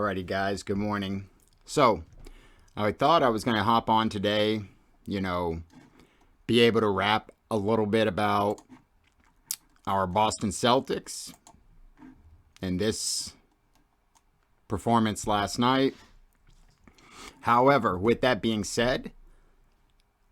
Alrighty, guys. Good morning. So, I thought I was going to hop on today, be able to rap a little bit about our Boston Celtics and this performance last night. However, with that being said,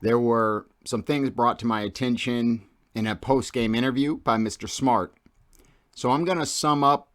there were some things brought to my attention in a post-game interview by Mr. Smart. So I'm going to sum up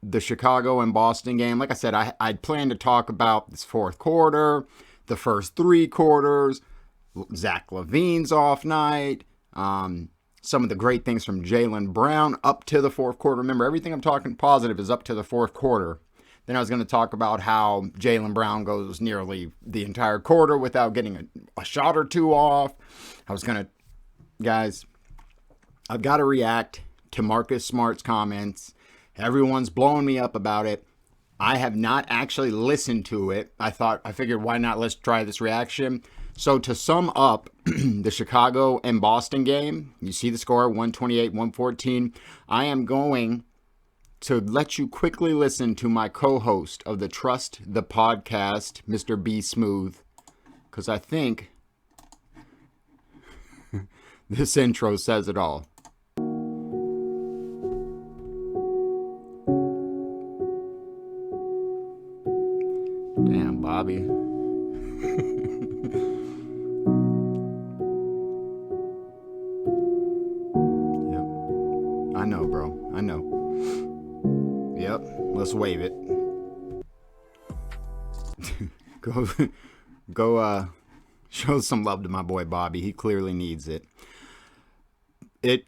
the Chicago and Boston game. Like I said, I'd planned to talk about this fourth quarter, the first three quarters, Zach LaVine's off night, some of the great things from Jaylen Brown up to the fourth quarter. Remember, everything I'm talking positive is up to the fourth quarter. Then I was going to talk about how Jaylen Brown goes nearly the entire quarter without getting a shot or two off. Guys, I've got to react to Marcus Smart's comments. Everyone's blowing me up about it. I have not actually listened to it. I figured, why not? Let's try this reaction. So to sum up the Chicago and Boston game, you see the score, 128-114. I am going to let you quickly listen to my co-host of the Trust the Podcast, Mr. B Smooth, because I think this intro says it all. Damn, Bobby. Yep. I know, bro. I know. Yep. Let's wave it. Go, show some love to my boy Bobby. He clearly needs it. It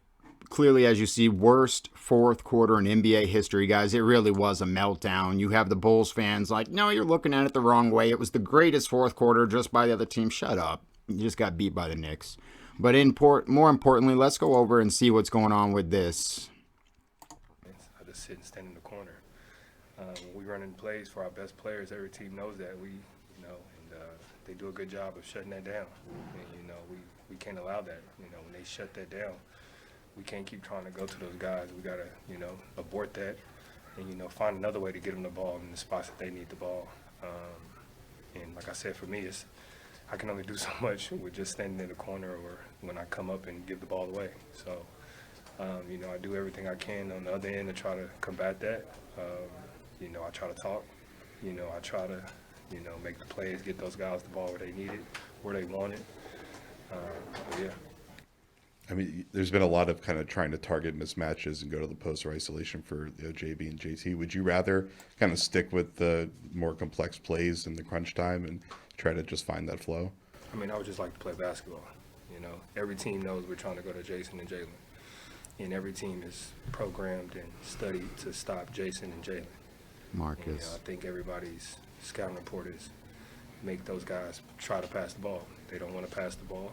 clearly, as you see, worst fourth quarter in NBA history, guys. It really was a meltdown. You have the Bulls fans like, no, you're looking at it the wrong way. It was the greatest fourth quarter just by the other team. Shut up. You just got beat by the Knicks. But more importantly, let's go over and see what's going on with this. I just sit and stand in the corner. We run in plays for our best players. Every team knows that. They do a good job of shutting that down. And, we can't allow that. When they shut that down, we can't keep trying to go to those guys. We got to, abort that and, find another way to get them the ball in the spots that they need the ball. And like I said, for me, I can only do so much with just standing in the corner or when I come up and give the ball away. So, I do everything I can on the other end to try to combat that. I try to talk. I try to, make the plays, get those guys the ball where they need it, where they want it. Yeah. I mean, there's been a lot of kind of trying to target mismatches and go to the post or isolation for JB and JT. Would you rather kind of stick with the more complex plays in the crunch time and try to just find that flow? I mean, I would just like to play basketball. Every team knows we're trying to go to Jason and Jaylen. And every team is programmed and studied to stop Jason and Jaylen. Marcus. And, I think everybody's scouting report is make those guys try to pass the ball. They don't want to pass the ball.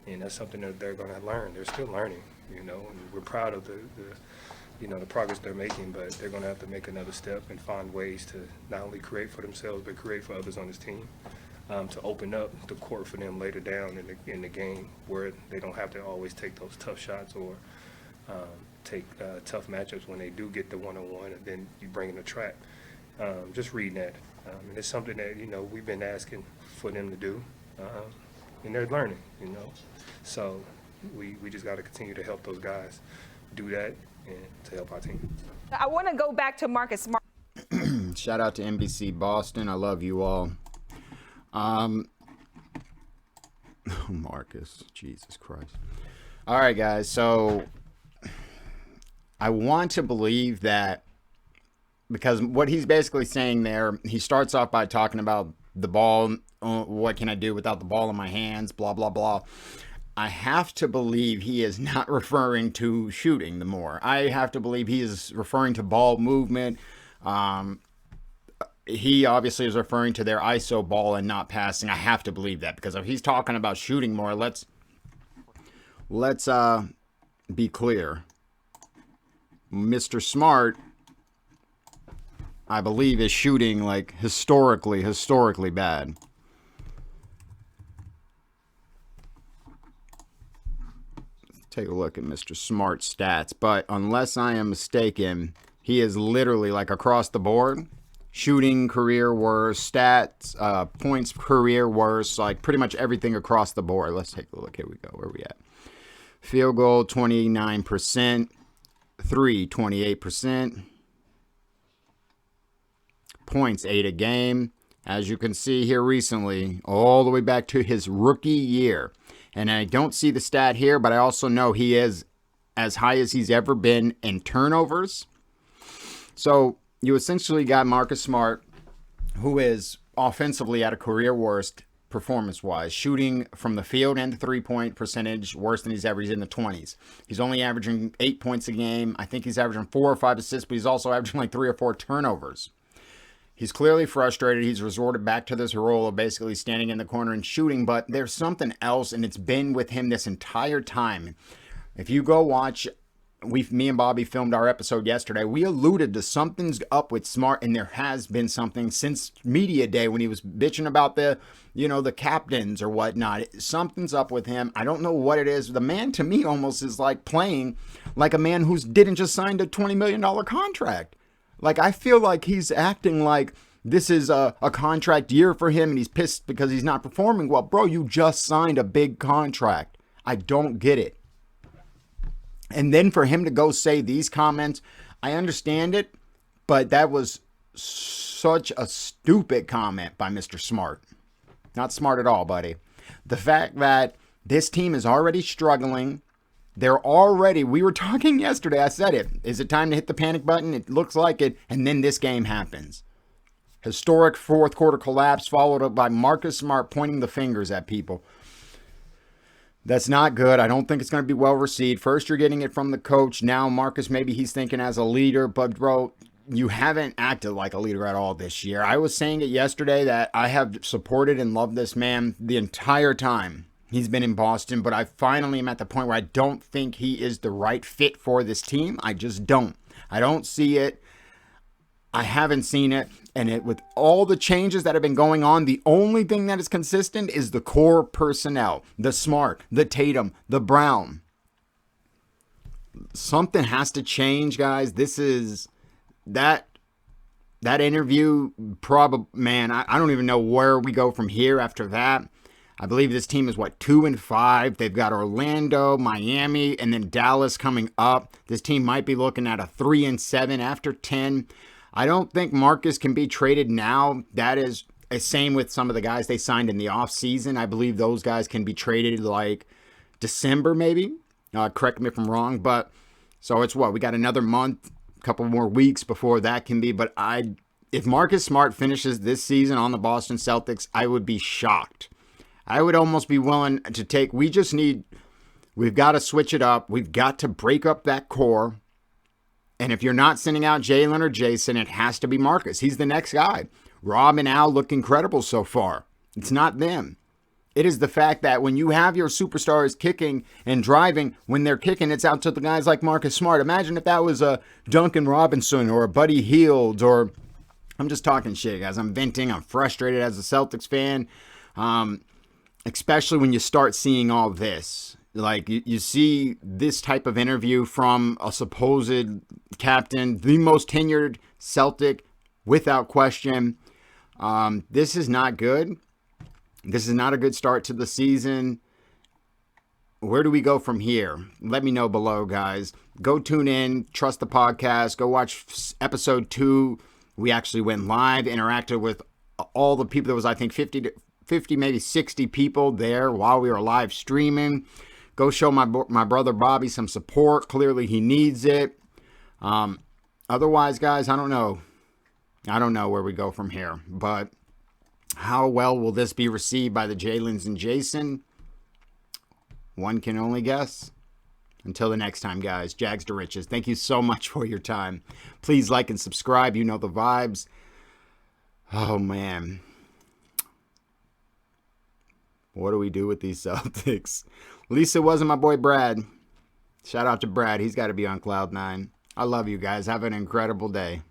And that's something that they're going to learn. They're still learning, and we're proud of the progress they're making, but they're going to have to make another step and find ways to not only create for themselves, but create for others on this team, to open up the court for them later down in the game where they don't have to always take those tough shots or take tough matchups when they do get the one-on-one, and then you bring in a trap. Just reading that. And it's something that, we've been asking for them to do. And they're learning, So we just got to continue to help those guys do that and to help our team. I want to go back to Marcus Smart. Shout out to NBC Boston. I love you all. Marcus, Jesus Christ. All right, guys. So I want to believe that, because what he's basically saying there, he starts off by talking about the ball. What can I do without the ball in my hands? Blah, blah, blah. I have to believe he is not referring to shooting the more. I have to believe he is referring to ball movement. He obviously is referring to their ISO ball and not passing. I have to believe that, because if he's talking about shooting more, let's be clear. Mr. Smart, I believe, is shooting like historically bad. Take a look at Mr. Smart's stats, but unless I am mistaken, he is literally like across the board. shooting career worst, stats, points career worst, like pretty much everything across the board. Let's take a look. Here we go. Where are we at? Field goal, 29%. 3, 28%. Points, 8 a game. As you can see here recently, all the way back to his rookie year. And I don't see the stat here, but I also know he is as high as he's ever been in turnovers. So you essentially got Marcus Smart, who is offensively at a career worst performance-wise, shooting from the field and the three-point percentage worse than he's ever. He's in the 20s. He's only averaging 8 points a game. I think he's averaging 4 or 5 assists, but he's also averaging like 3 or 4 turnovers. He's clearly frustrated. He's resorted back to this role of basically standing in the corner and shooting, but there's something else, and it's been with him this entire time. If you go watch, me and Bobby filmed our episode yesterday. We alluded to something's up with Smart, and there has been something since media day when he was bitching about the captains or whatnot. Something's up with him. I don't know what it is. The man, to me, almost is like playing like a man who didn't just sign a $20 million contract. Like, I feel like he's acting like this is a contract year for him and he's pissed because he's not performing well. Bro, you just signed a big contract. I don't get it. And then for him to go say these comments, I understand it, but that was such a stupid comment by Mr. Smart. Not smart at all, buddy. The fact that this team is already struggling. We were talking yesterday, I said it. Is it time to hit the panic button? It looks like it. And then this game happens. Historic fourth quarter collapse followed up by Marcus Smart pointing the fingers at people. That's not good. I don't think it's going to be well received. First, you're getting it from the coach. Now, Marcus, maybe he's thinking as a leader. But, bro, you haven't acted like a leader at all this year. I was saying it yesterday that I have supported and loved this man the entire time he's been in Boston. But I finally am at the point where I don't think he is the right fit for this team. I just don't. I don't see it. I haven't seen it. And with all the changes that have been going on, the only thing that is consistent is the core personnel. The Smart, the Tatum, the Brown. Something has to change, guys. This is that interview. Man, I don't even know where we go from here after that. I believe this team is 2-5. They've got Orlando, Miami, and then Dallas coming up. This team might be looking at a 3-7 after 10. I don't think Marcus can be traded now. That is the same with some of the guys they signed in the offseason. I believe those guys can be traded like December maybe. Correct me if I'm wrong. But so it's we got another month, a couple more weeks before that can be. But if Marcus Smart finishes this season on the Boston Celtics, I would be shocked. I would almost be willing to take, we've got to switch it up. We've got to break up that core. And if you're not sending out Jalen or Jason, it has to be Marcus. He's the next guy. Rob and Al look incredible so far. It's not them. It is the fact that when you have your superstars kicking and driving, when they're kicking, it's out to the guys like Marcus Smart. Imagine if that was a Duncan Robinson or a Buddy Hield or... I'm just talking shit, guys. I'm venting. I'm frustrated as a Celtics fan. Especially when you start seeing all this. Like, you see this type of interview from a supposed captain, the most tenured Celtic, without question. This is not good. This is not a good start to the season. Where do we go from here? Let me know below, guys. Go tune in. Trust the podcast. Go watch episode 2. We actually went live, interacted with all the people. There was, I think, 50, maybe 60 people there while we were live streaming. Go show my brother Bobby some support. Clearly, he needs it. Otherwise, guys, I don't know. I don't know where we go from here. But how well will this be received by the Jalens and Jason? One can only guess. Until the next time, guys. Jags to riches. Thank you so much for your time. Please like and subscribe. You know the vibes. Oh, man. What do we do with these Celtics? At least it wasn't my boy Brad. Shout out to Brad. He's got to be on cloud 9. I love you guys. Have an incredible day.